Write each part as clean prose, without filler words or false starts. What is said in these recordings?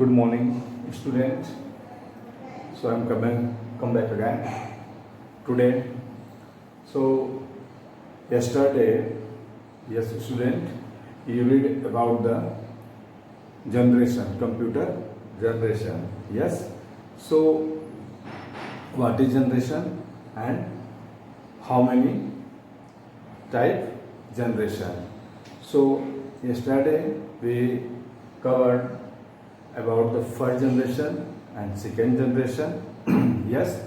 Good morning, student. So I'm come back again today. So yesterday, yes, student, you read about the generation, computer generation. Yes. So what is generation and how many type generation? So yesterday we covered about the first generation and second generation. Yes.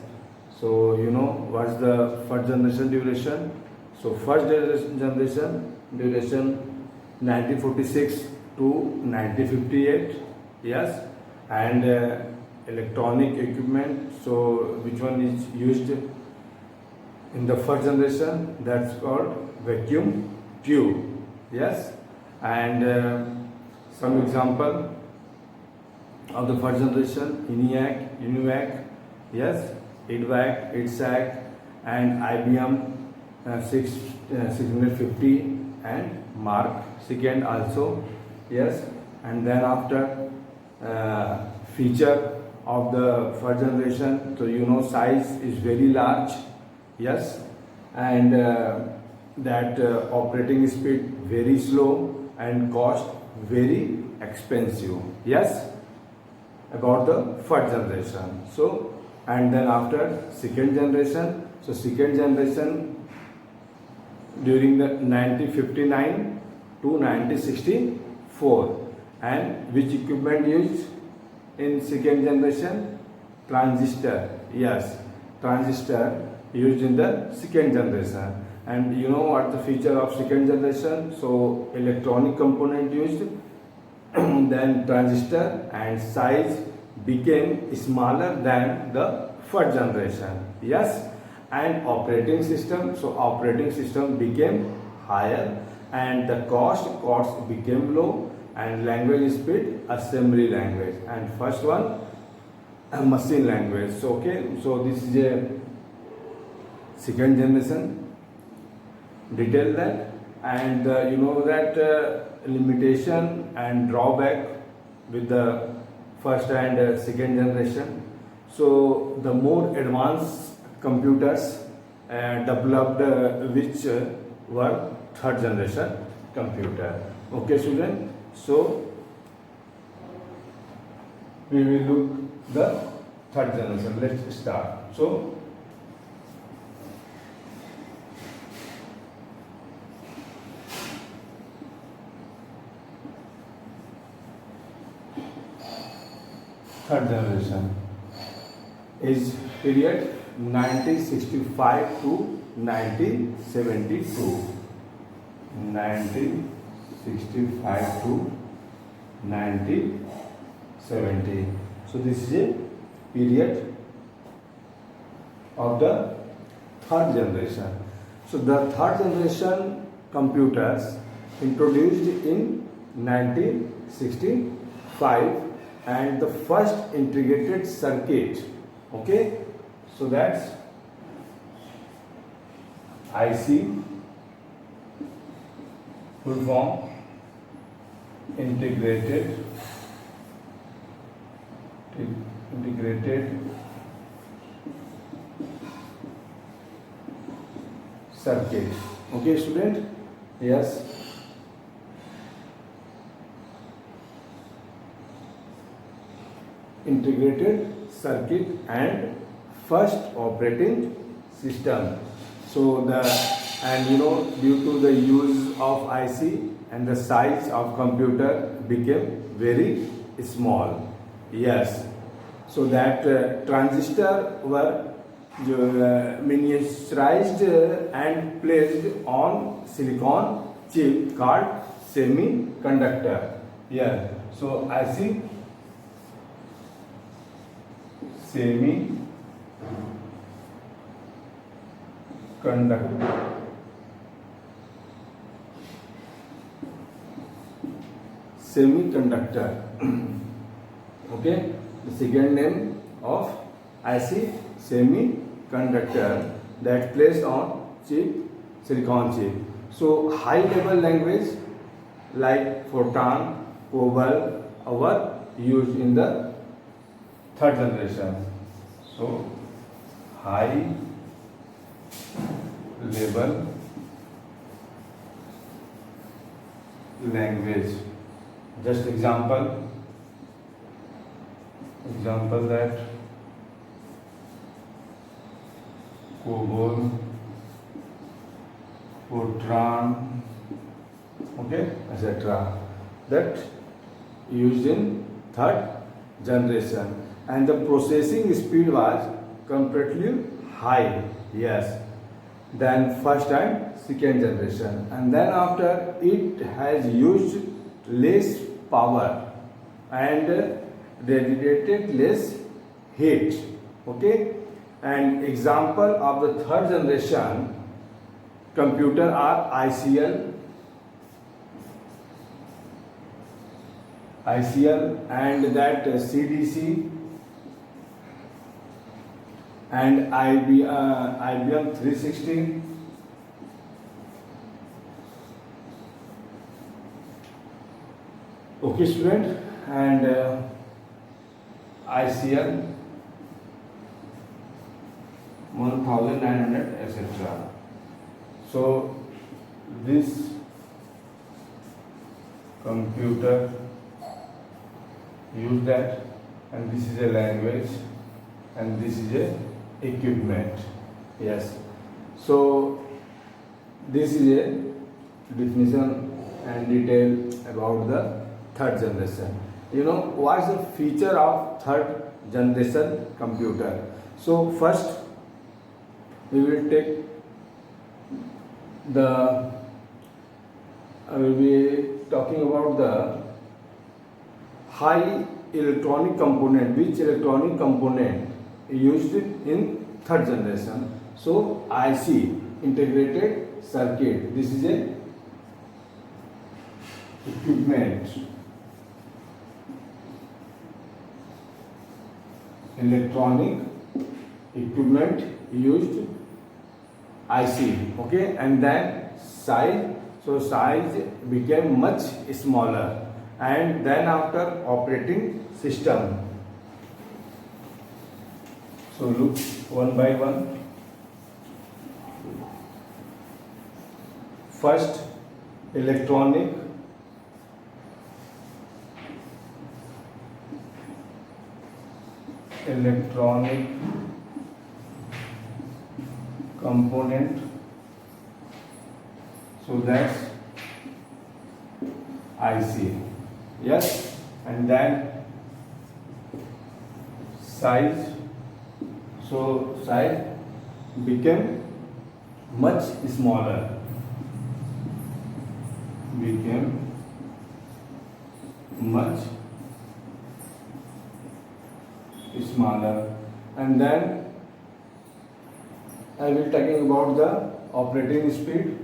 So you know what's the first generation duration? So first generation duration 1946 to 1958. Yes. And electronic equipment. So which one is used in the first generation? That's called vacuum tube. Yes. And some example of the first generation: ENIAC, UNIVAC, yes, EDVAC, EDSAC, and IBM 650 and Mark second also, yes. And then after feature of the first generation, so you know size is very large, yes, and that operating speed very slow and cost very expensive, yes, about the first generation. So and then after second generation, so second generation during the 1959 to 1964, and which equipment used in second generation? Transistor, yes, transistor used in the second generation. And you know what the feature of second generation? So electronic component used, then transistor, and size became smaller than the first generation, yes. And operating system, so operating system became higher, and the cost became low, and language speed assembly language, and first one machine language. So okay, so this is a second generation. Detail that. And you know that limitation and drawback with the first and second generation. So the more advanced computers developed which were third generation computer. Okay, student. So we will look the third generation. Let's start. So third generation is period 1965 to 1972. 1965 to 1970. So this is a period of the third generation. So the third generation computers introduced in 1965, and the first integrated circuit, okay, so that's IC, full form integrated circuit. Okay, student. Yes. Integrated circuit and first operating system. So and you know, due to the use of IC, and the size of computer became very small, yes. So that transistor were miniaturized and placed on silicon chip called semiconductor. Yeah. So IC, semiconductor. Okay, the second name of IC, semiconductor, that placed on chip, silicon chip. So high level language like Fortran, COBOL, or used in the third generation. So high level language. Just example that COBOL, Fortran, okay, etc. That used in third generation, and the processing speed was comparatively high, yes, than first and second generation, and then after it has used less power and radiated less heat, okay. And example of the third generation computer are ICL and that CDC and IBM 360. Okay, student, and ICL 1900, etc. So this computer use that, and this is a language, and this is a equipment. Yes. So this is a definition and detail about the third generation. You know what is the feature of third generation computer? So first we will take the I will be talking about the high electronic component. Which electronic component used in third generation? So IC, integrated circuit. This is a equipment. Electronic equipment used IC, okay, and then size. So size became much smaller, and then after operating system. So look one by one. First, electronic component. So that's IC, yes, and then size. So size became much smaller, and then I will talking about the operating speed.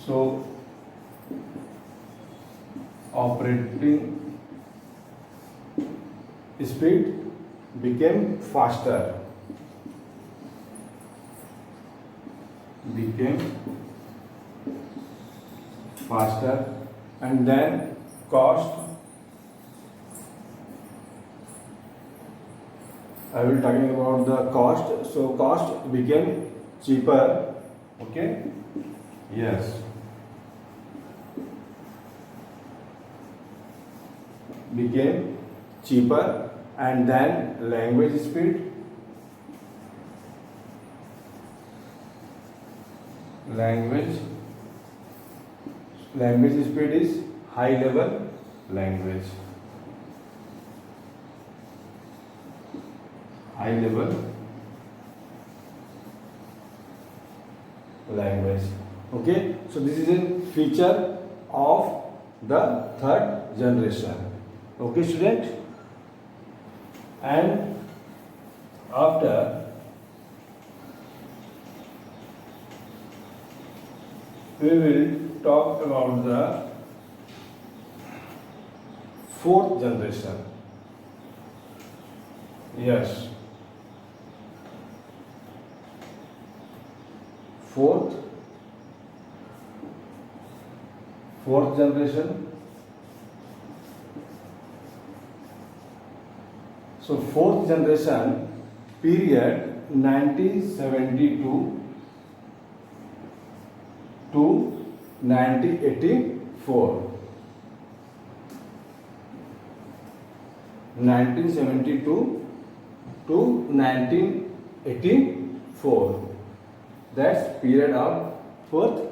So operating speed became faster, and then cost. I will talking about the cost. So cost became cheaper, okay, yes, became cheaper, and then language speed. Language speed is high level language. Okay, so this is a feature of the third generation. Okay, student, and after we will talk about the fourth generation. Yes, fourth generation So fourth generation period 1972 to 1984. 1972 to 1984. That's period of fourth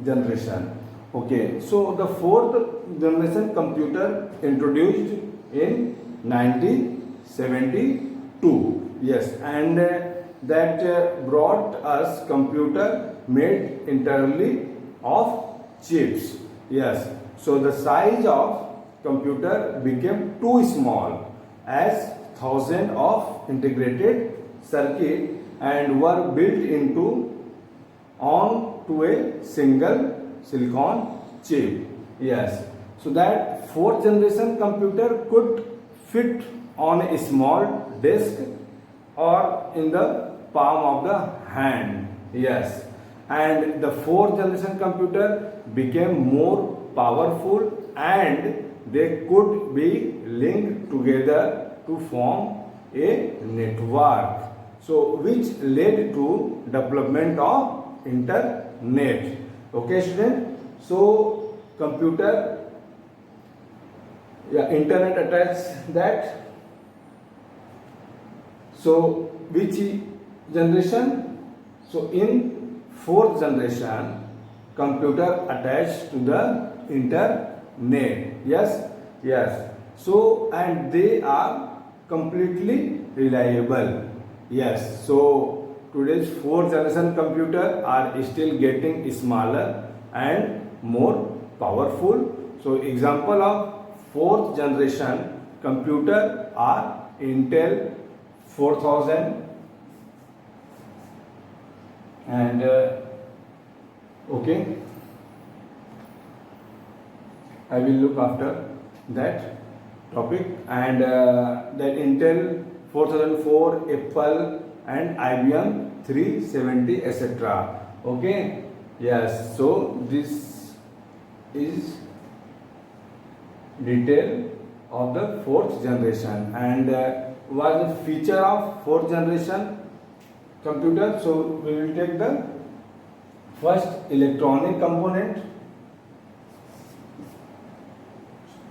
generation. Okay, so the fourth generation computer introduced in 1972. Yes, and that brought us computer made entirely of chips. Yes, so the size of computer became too small as thousands of integrated circuit and were built into onto a single silicon chip. Yes, so that fourth generation computer could fit on a small desk or in the palm of the hand. Yes, and the fourth generation computer became more powerful and they could be linked together to form a network, so which led to development of internet. Okay student, so computer, internet attached that. So which generation? So in fourth generation computer attached to the internet. Yes, yes. So and they are completely reliable. Yes, so today's fourth generation computer are still getting smaller and more powerful. So example of fourth generation computer are Intel 4000 and okay, I will look after that topic, and that Intel 4004, Apple and IBM 370, etc. Okay, yes, so this is detail of the fourth generation. And what is the feature of fourth generation computer? So we will take the first electronic component.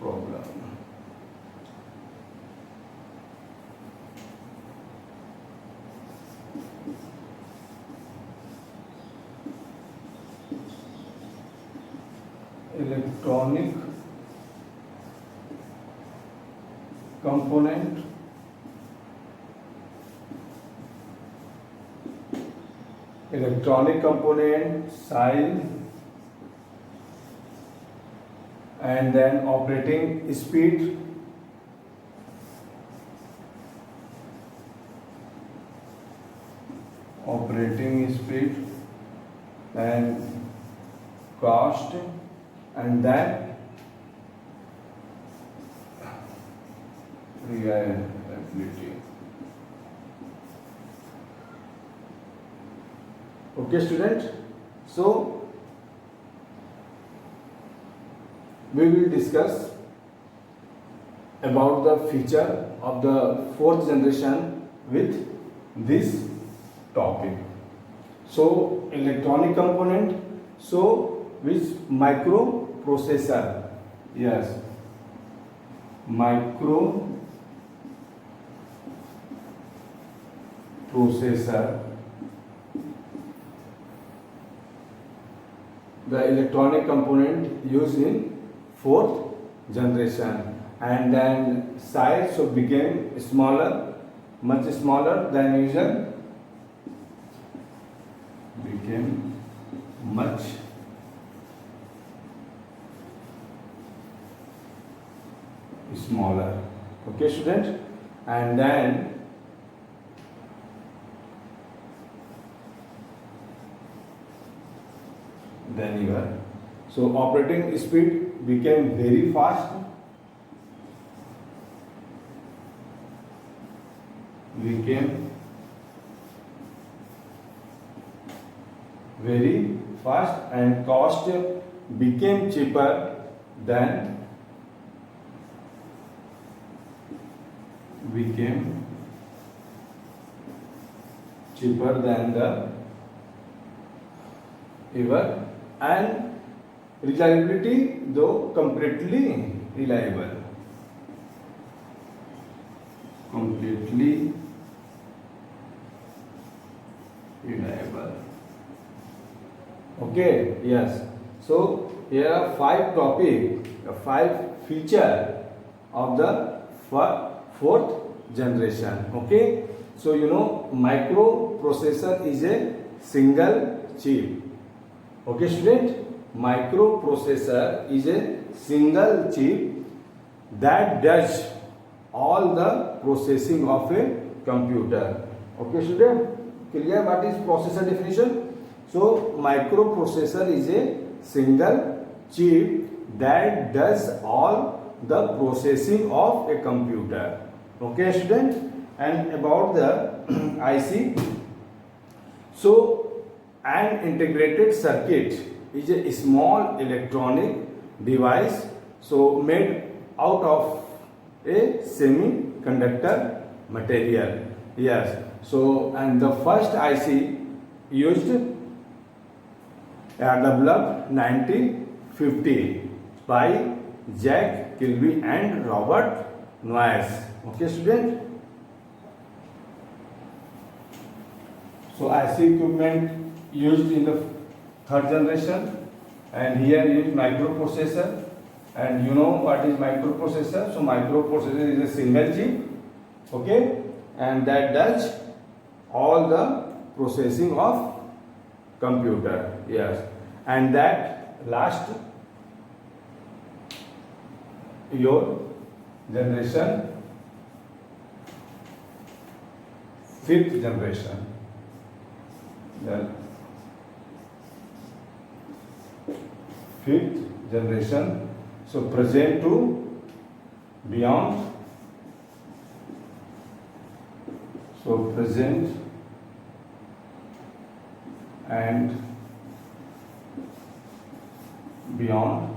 Problem. Electronic component. Electronic component, size, and then operating speed, and cost, and then reliability. Okay student, so we will discuss about the feature of the fourth generation with this topic. So electronic component, so which microprocessor, yes, microprocessor, the electronic component used in fourth generation, and then size so became smaller, much smaller than usual, became much smaller. Okay student, and then your so operating speed became very fast, and cost became cheaper than became cheaper than the ever, and reliability though completely reliable. Completely reliable. Okay, yes. So here are 5 topic, 5 feature of the fourth generation. Okay. So you know microprocessor is a single chip. Okay student, microprocessor is a single chip that does all the processing of a computer. Okay student, clear what is processor definition? So microprocessor is a single chip that does all the processing of a computer. Okay student, and about the IC, so an integrated circuit is a small electronic device so made out of a semiconductor material. Yes. So and the first IC used developed 1950 by Jack Kilby and Robert Noyce. Okay student. So IC equipment used in the third generation, and here is microprocessor. And you know what is microprocessor? So microprocessor is a single chip, okay, and that does all the processing of computer. Yes, and that last your generation, fifth generation. Then fifth generation, so present to beyond, so present and beyond,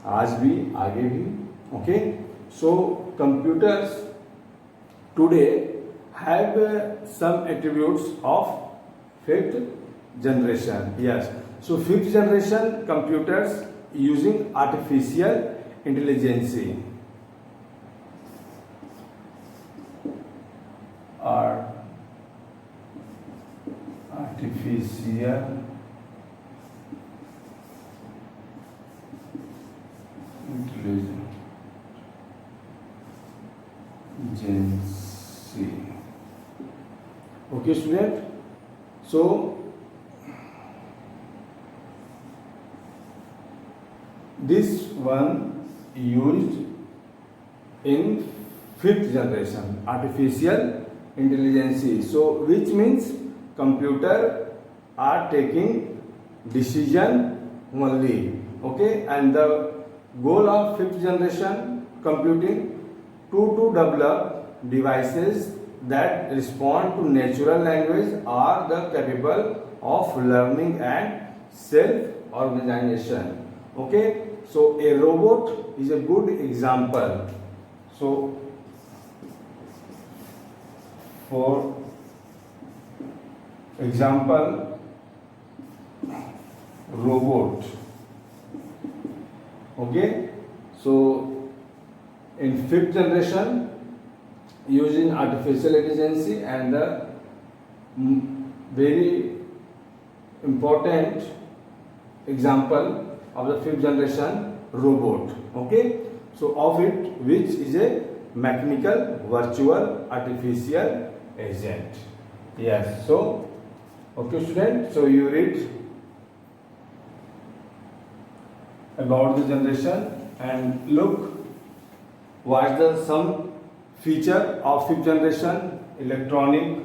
आज भी आगे भी. Okay, so computers today have some attributes of fifth generation. Yes, so fifth generation computers using artificial intelligence or artificial intelligence. Okay student, so this one used in fifth generation artificial intelligence, so which means computer are taking decision only. Okay, and the goal of fifth generation computing to develop devices that respond to natural language are the capable of learning and self-organization. Okay, so a robot is a good example. So for example, robot. Okay, so in fifth generation using artificial intelligence, and the very important example of the fifth generation robot. Okay, so of it which is a mechanical virtual artificial agent. Yes, so okay student, so you read about the generation and look what the some feature of fifth generation electronic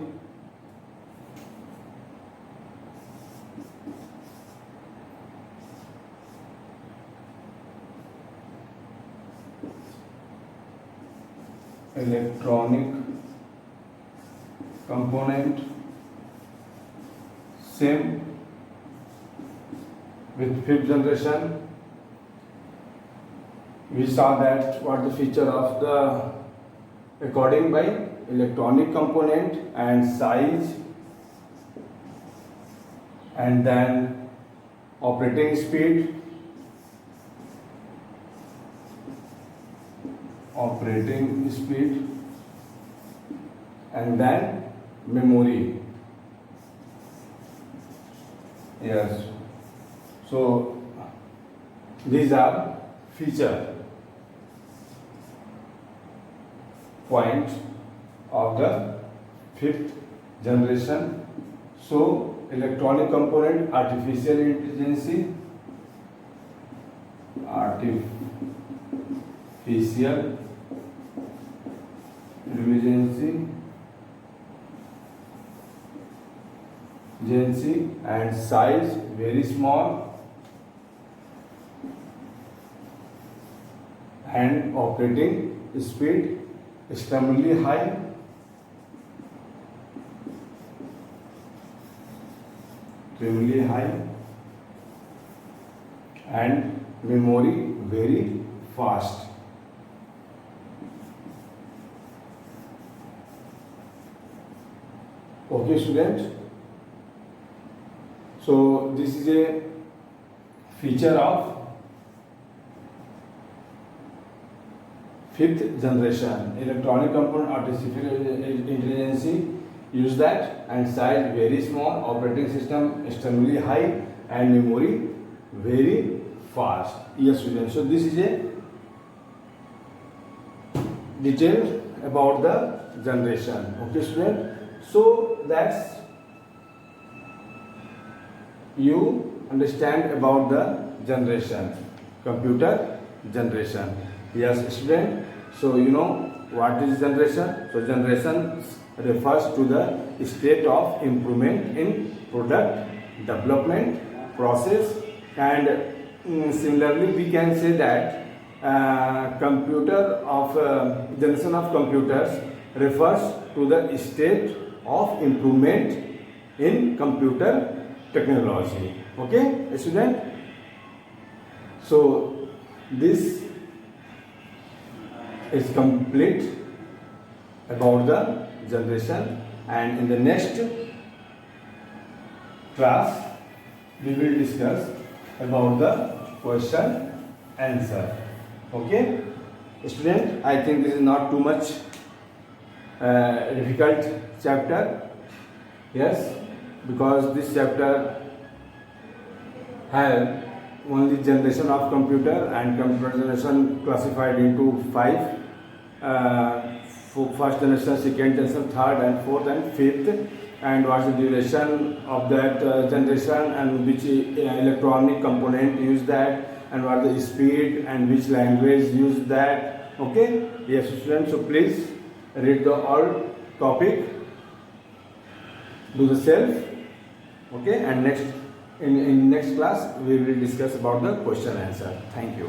component, same with fifth generation. We saw that what the feature of the according by electronic component and size, and then operating speed, and then memory. Yes. So these are feature point of the fifth generation. So electronic component, artificial intelligence, and size very small, and operating speed extremely high, and memory very fast. Okay, students. So this is a feature of fifth generation electronic component, artificial intelligence, use that, and size very small, operating system extremely high, and memory very fast. Yes, students. So this is a detail about the generation. Okay, student. So that's you understand about the generation, computer generation. Yes, student. So you know what is generation? So generation refers to the state of improvement in product development process, and similarly we can say that generation of computers refers to the state of improvement in computer technology. Okay, student. So this is complete about the generation, and in the next class we will discuss about the question answer. Okay, student, I think this is not too much difficult chapter. Yes, because this chapter have only generation of computer, and computer generation classified into five: first generation, second generation, third and fourth and fifth, and what's the duration of that generation, and which electronic component use that, and what the speed and which language use that. Okay, yes, students. So please read the all topic, do the self. Okay, and next in next class we will discuss about the question answer. Thank you.